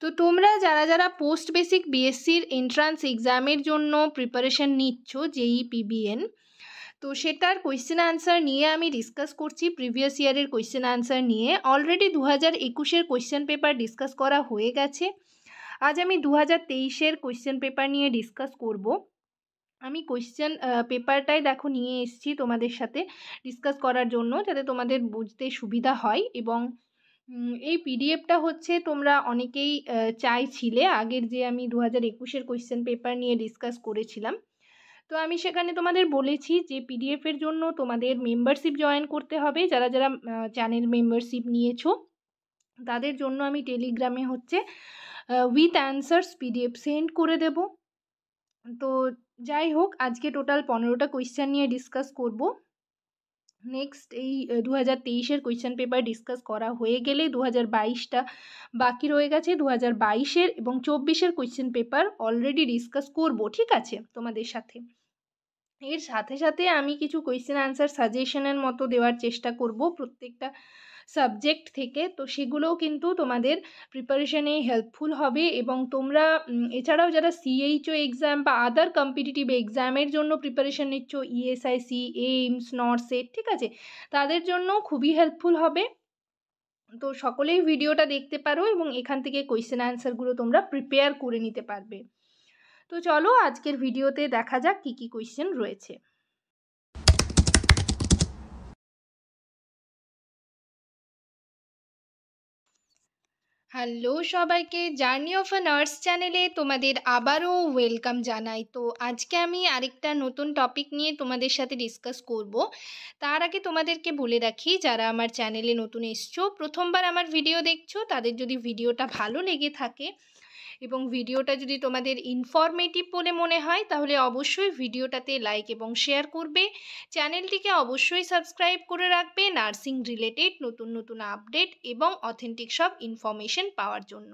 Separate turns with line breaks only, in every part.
তো তোমরা যারা যারা পোস্ট বেসিক বিএসসির এন্ট্রান্স এক্সামের জন্য প্রিপারেশন নিচ্ছ জেই পিবিএন, তো সেটার কোয়েশ্চেন আনসার নিয়ে আমি ডিসকাস করছি। প্রিভিয়াস ইয়ারের কোয়েশ্চেন আনসার নিয়ে অলরেডি 2021-এর কোয়েশ্চেন পেপার ডিসকাস করা হয়ে গেছে। আজ আমি 2023-এর কোয়েশ্চেন পেপার নিয়ে ডিসকাস করব। আমি কোয়েশ্চেন পেপারটাই দেখো নিয়ে এসেছি তোমাদের সাথে ডিসকাস করার জন্য, যাতে তোমাদের বুঝতে সুবিধা হয়। এবং এই পিডিএফটা হচ্ছে তোমরা অনেকেই চাইছিলে, আগের যে আমি 2021-এর কোয়েশ্চেন পেপার নিয়ে ডিসকাস করেছিলাম। তো আমি সেখানে তোমাদের বলেছি যে পিডিএফের জন্য তোমাদের মেম্বারশিপ জয়েন করতে হবে। যারা যারা চ্যানেল মেম্বারশিপ নিয়েছো তাদের জন্য আমি টেলিগ্রামে হচ্ছে উইথ অ্যান্সার্স পিডিএফ সেন্ড করে দেব। তো যাই হোক, আজকে টোটাল 15টা কোয়েশ্চেন নিয়ে ডিসকাস করব। নেক্সট এই 2023-এর কোয়েশ্চেন পেপার ডিসকাস করা হয়ে গেলে 2022টা বাকি রয়ে গেছে। 2022-এর এবং 24-এর কোয়েশ্চেন পেপার অলরেডি ডিসকাস করব, ঠিক আছে, তোমাদের সাথে। এর সাথে সাথে আমি কিছু কোয়েশ্চেন আনসার সাজেশনের মতো দেওয়ার চেষ্টা করব প্রত্যেকটা সাবজেক্ট থেকে। তো সেগুলোও কিন্তু তোমাদের প্রিপারেশনে হেল্পফুল হবে। এবং তোমরা এছাড়াও যারা সিএইচও এক্সাম বা আদার কম্পিটিটিভ এক্সামের জন্য প্রিপারেশন নিচ্ছ, ইএসআইসি, এইমস, নর্সেট, ঠিক আছে, তাদের জন্য খুবই হেল্পফুল হবে। তো সকলেই ভিডিওটা দেখতে পারো এবং এখান থেকে কোয়েশ্চেন আনসারগুলো তোমরা প্রিপেয়ার করে নিতে পারবে। তো চলো আজকের ভিডিওতে দেখা যাক কী কী কোয়েশ্চেন রয়েছে। হ্যালো সবাইকে, জার্নি অফ আ নার্স চ্যানেলে তোমাদের আবারও ওয়েলকাম জানাই। তো আজকে আমি আরেকটা নতুন টপিক নিয়ে তোমাদের সাথে ডিসকাস করব। তার আগে তোমাদেরকে বলে রাখি, যারা আমার চ্যানেলে নতুন এসছো, প্রথমবার আমার ভিডিও দেখছো, তাদের যদি ভিডিওটা ভালো লেগে থাকে এবং ভিডিওটা যদি তোমাদের ইনফরমেটিভ বলে মনে হয়, তাহলে অবশ্যই ভিডিওটাতে লাইক এবং শেয়ার করবে। চ্যানেলটিকে অবশ্যই সাবস্ক্রাইব করে রাখবে নার্সিং রিলেটেড নতুন নতুন আপডেট এবং অথেন্টিক সব ইনফরমেশন পাওয়ার জন্য।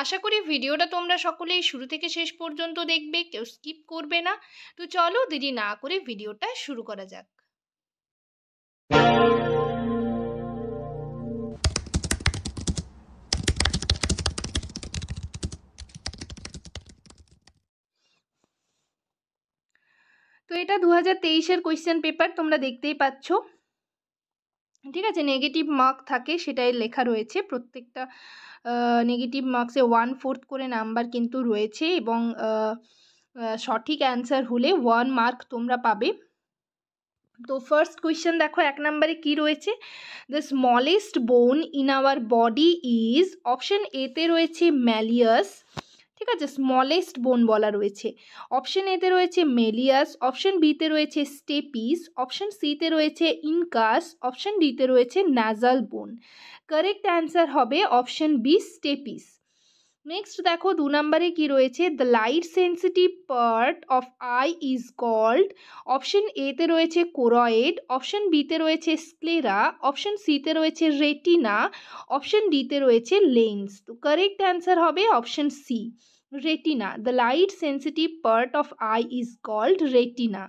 আশা করি ভিডিওটা তোমরা সকলেই শুরু থেকে শেষ পর্যন্ত দেখবে, কেউ স্কিপ করবে না। তো চলো দেরি না করে ভিডিওটা শুরু করা যাক। তো এটা 2023-এর কোয়েশ্চেন পেপার, তোমরা দেখতেই পাচ্ছ, ঠিক আছে। নেগেটিভ মার্ক থাকে সেটাই লেখা রয়েছে। প্রত্যেকটা নেগেটিভ মার্কসে 1/4 করে নাম্বার কিন্তু রয়েছে এবং সঠিক অ্যান্সার হলে 1 মার্ক তোমরা পাবে। তো ফার্স্ট কোয়েশ্চেন দেখো, 1 নম্বরে কি রয়েছে, দ্য স্মলেস্ট বোন in our body is, option এতে রয়েছে ম্যালিয়াস, ঠিক আছে, স্মলেস্ট বোন বলা রয়েছে। অপশন এতে রয়েছে মেলিয়াস, অপশন বিতে রয়েছে স্টেপিস, অপশন সিতে রয়েছে ইনকাস, অপশন ডিতে রয়েছে নাজাল বোন। কারেক্ট অ্যান্সার হবে অপশন বি, স্টেপিস। নেক্সট দেখো 2 নম্বরে কি রয়েছে, the light sensitive part of eye is called, option এতে রয়েছে কোরয়েড, অপশন বিতে রয়েছে স্ক্লেরা, অপশন সিতে রয়েছে রেটিনা, অপশন ডিতে রয়েছে লেন্স। তো কারেক্ট অ্যান্সার হবে option C, retina. The light sensitive part of eye is called retina.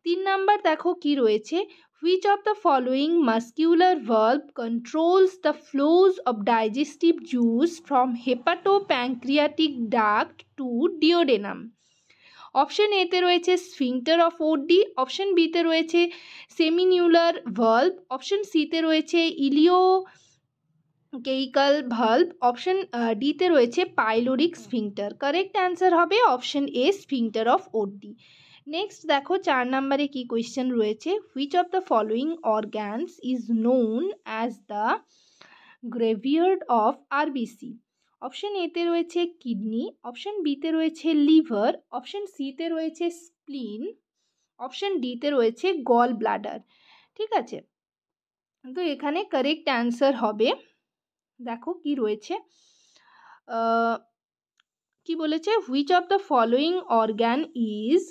3 number দেখো কি রয়েছে, which of the following muscular valve controls the flows of digestive juice from hepatopancreatic duct to duodenum? Option এতে রয়েছে sphincter of ওডি, option বিতে রয়েছে সেমিনিউলার valve, option সিতে রয়েছে ইলিওকেইকাল ভালভ, অপশন ডিতে রয়েছে পাইলোরিক স্ফিংটার। কারেক্ট অ্যান্সার হবে option A, sphincter of Oddi. Next দেখো 4 নম্বরে কি কোয়েশ্চেন রয়েছে, which of the following organs is known as the graveyard of RBC? Option এতে রয়েছে কিডনি, অপশন বিতে রয়েছে লিভার, অপশন সিতে রয়েছে স্প্লিন, অপশন ডিতে রয়েছে গল ব্লাডার, ঠিক আছে। তো এখানে কারেক্ট অ্যান্সার হবে, দেখো কি রয়েছে, কি বলেছে, which of the following organ is,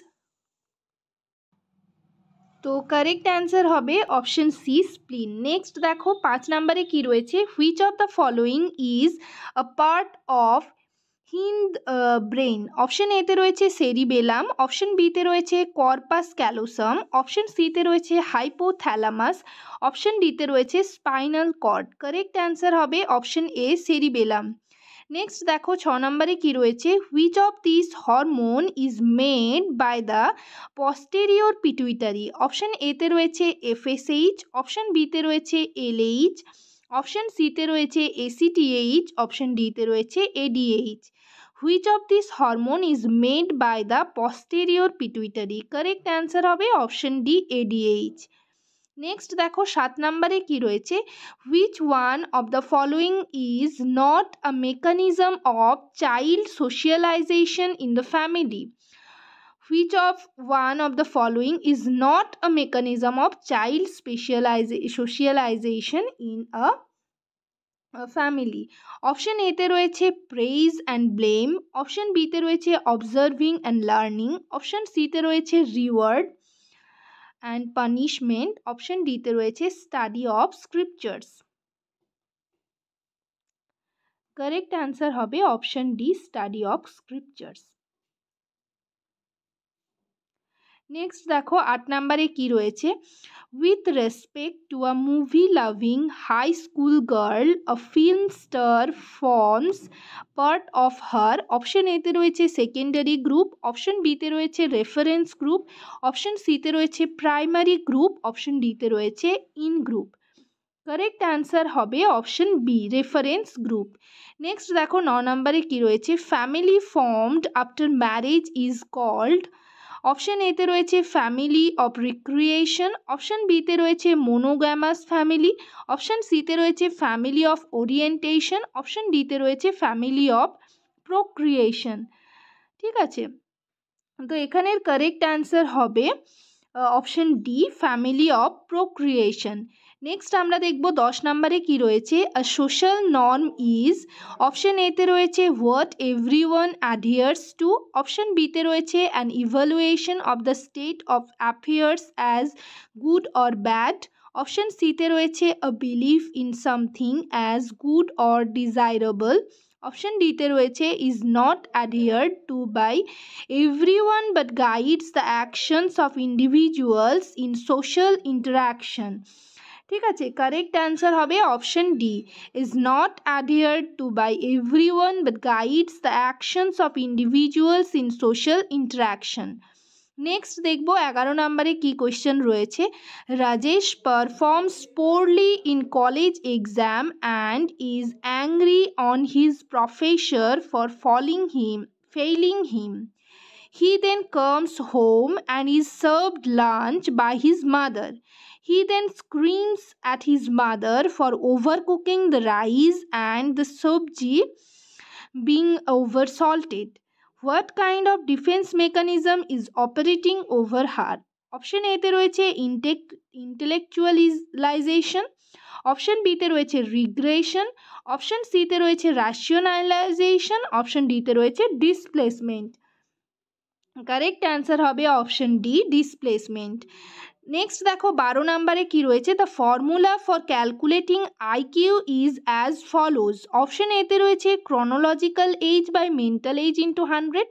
তো কারেক্ট অ্যান্সার হবে অপশন সি, স্প্লিন। নেক্সট দেখো 5 নম্বরে কি রয়েছে, which of the following is a part of Hind brain? Option এতে রয়েছে সেরিবেলাম, অপশন বিতে রয়েছে কর্পাস ক্যালোসাম, অপশন সিতে রয়েছে হাইপোথ্যালামাস, অপশন ডিতে রয়েছে স্পাইনাল কর্ড। কারেক্ট অ্যান্সার হবে অপশন এ, সেরিবেলাম। নেক্সট দেখো 6 নম্বরে কি রয়েছে, which of this hormone is made by the posterior pituitary. Option এতে রয়েছে এফএসএইচ, অপশন বিতে রয়েছে এলএইচ, অপশন সিতে রয়েছে এসিটিএইচ, অপশন ডিতে রয়েছে ADH. Which of this hormone is made by the posterior pituitary. Correct answer হবে অপশন ডি এডিএইচ। নেক্সট দেখো 7 নম্বরে কি রয়েছে, which one of the following is not a mechanism of child socialization in the family. Which of one of the following is not a mechanism of child socialization in a family? Option এতে রয়েছে praise and blame, option বিতে রয়েছে observing and learning, option সিতে রয়েছে reward and punishment, option ডিতে রয়েছে study of scriptures. Correct answer হবে option D study of scriptures. Next দেখো 8 নম্বরে কি রয়েছে, with respect to a movie loving high school girl a film star forms part of her. Option এতে রয়েছে secondary group, option বিতে রয়েছে reference group, option সিতে রয়েছে প্রাইমারি গ্রুপ, অপশন ডিতে রয়েছে ইন গ্রুপ। কারেক্ট অ্যান্সার হবে option B reference group. Next দেখো 9 নম্বরে কি রয়েছে, family formed after marriage is called. Option এতে রয়েছে ফ্যামিলি অফ রিক্রিয়েশন, অপশন বিতে রয়েছে মোনোগ্যামাস ফ্যামিলি, অপশন সিতে রয়েছে ফ্যামিলি অফ ওরিয়েন্টেশন, অপশন ডিতে রয়েছে ফ্যামিলি অফ প্রোক্রিয়েশন। ঠিক আছে, তো এখানের কারেক্ট অ্যান্সার হবে option D family of procreation. Next আমরা দেখব 10 নম্বরে কি রয়েছে, a social norm is. Option এতে রয়েছে what everyone adheres to, option বিতে রয়েছে an evaluation of the state of affairs as good or bad, option সিতে রয়েছে a believe in something as good or desirable, option ডিতে রয়েছে is not adhered to by everyone but guides the actions of individuals in social interaction. ঠিক আছে, correct answer হবে option D is not adhered to by everyone but guides the actions of individuals in social interaction. Next দেখব 11 নম্বরে কি question রয়েছে, Rajesh performs poorly in college exam and is angry on his professor for failing him. He then comes home and is served lunch by his mother. He then screams at his mother for overcooking the rice and the sabji being oversalted. What kind of defense mechanism is operating over her? Option এতে রয়েছে ইন্টেলেকচুয়ালাইজেশন, option বিতে রয়েছে regression, option সিতে রয়েছে রাশনালাইজেশন, option ডিতে রয়েছে displacement. Correct answer হবে option D displacement. Next দেখো 12 নম্বরে কি রয়েছে, the formula for calculating IQ is as follows. Option এতে রয়েছে chronological age by mental age into 100,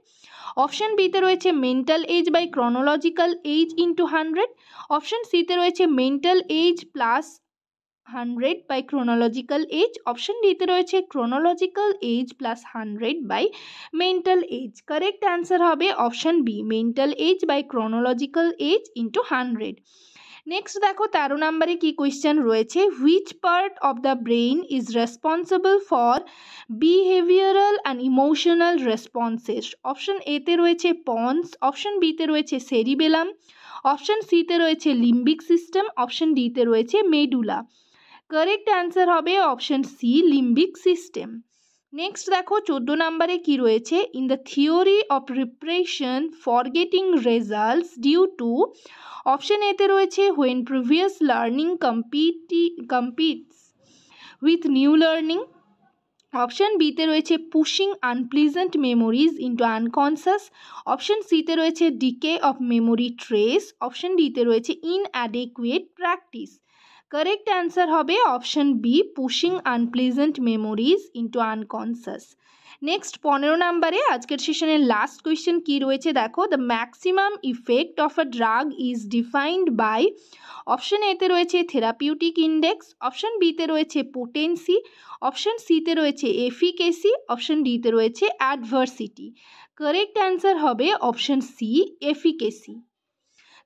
option বিতে রয়েছে mental age by chronological age into 100, option সিতে রয়েছে mental age plus 100 by chronological age, option ডিতে রয়েছে chronological age plus 100 by mental age. Correct answer হবে option B mental age by chronological age into 100। Next দেখো 13 নম্বরে কি question রয়েছে, which part of the brain is responsible for behavioural and emotional responses. Option এতে রয়েছে ponds, option বিতে রয়েছে cerebellum, option সিতে রয়েছে লিম্বিক সিস্টেম, অপশন ডিতে রয়েছে মেডুলা। কারেক্ট অ্যান্সার হবে option C limbic system. Next দেখো 14 নম্বরে কি রয়েছে, in the theory of repression forgetting results due to. Option এতে রয়েছে when previous learning competes with new learning, option বিতে রয়েছে pushing unpleasant memories into unconscious, option সিতে রয়েছে decay of memory trace, option ডিতে রয়েছে ইনঅ্যাডেকুয়েট প্র্যাকটিস। কারেক্ট অ্যান্সার হবে option B, pushing unpleasant memories into unconscious. Next 15 নম্বরে আজকের সেশনের লাস্ট কোয়েশ্চেন কি রয়েছে দেখো, the maximum effect of a drug is defined by, option এতে রয়েছে থেরাপিউটিক ইন্ডেক্স, অপশন বিতে রয়েছে পোটেন্সি, অপশন সিতে রয়েছে এফিকেসি, অপশন ডিতে রয়েছে অ্যাডভার্সিটি। কারেক্ট অ্যান্সার হবে অপশন সি, এফিকেসি।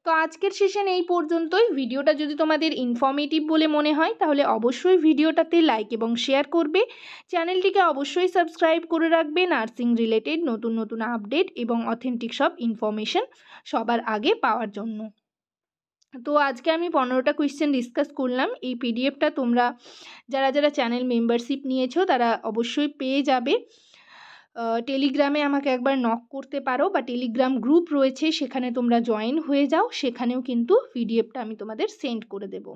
তো আজকের সেশন এই পর্যন্তই। ভিডিওটা যদি তোমাদের ইনফর্মেটিভ বলে মনে হয় তাহলে অবশ্যই ভিডিওটাতে লাইক এবং শেয়ার করবে। চ্যানেলটিকে অবশ্যই সাবস্ক্রাইব করে রাখবে নার্সিং রিলেটেড নতুন নতুন আপডেট এবং অথেন্টিক সব ইনফরমেশন সবার আগে পাওয়ার জন্য। তো আজকে আমি 15টা কোয়েশ্চেন ডিসকাস করলাম। এই পিডিএফটা তোমরা যারা যারা চ্যানেল মেম্বারশিপ নিয়েছো তারা অবশ্যই পেয়ে যাবে। টেলিগ্রামে আমাকে একবার নক করতে পারো বা টেলিগ্রাম গ্রুপ রয়েছে সেখানে তোমরা জয়েন হয়ে যাও, সেখানেও কিন্তু পিডিএফটা আমি তোমাদের সেন্ড করে দেব।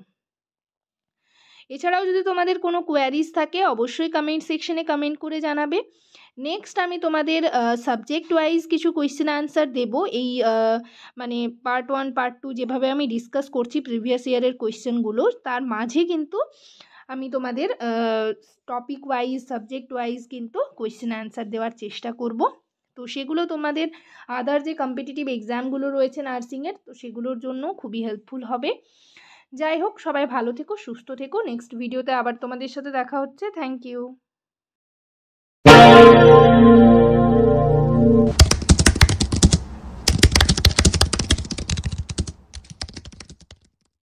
এছাড়াও যদি তোমাদের কোনো কোয়ারিজ থাকে অবশ্যই কমেন্ট সেকশনে কমেন্ট করে জানাবে। নেক্সট আমি তোমাদের সাবজেক্ট ওয়াইজ কিছু কোয়েশ্চেন আনসার দেব। এই মানে পার্ট 1 পার্ট 2 যেভাবে আমি ডিসকাস করছি প্রিভিয়াস ইয়ারের কোয়েশ্চেনগুলো, তার মাঝে কিন্তু আমি তোমাদের টপিক ওয়াইজ সাবজেক্ট ওয়াইজ কিন্তু কোয়েশ্চেন আনসার দেওয়ার চেষ্টা করব। তো সেগুলো তোমাদের আদার যে কম্পিটিটিভ এক্সামগুলো রয়েছে নার্সিংয়ের, তো সেগুলোর জন্য খুবই হেল্পফুল হবে। যাই হোক, সবাই ভালো থেকো, সুস্থ থেকো। নেক্সট ভিডিওতে আবার তোমাদের সাথে দেখা হচ্ছে। Thank you.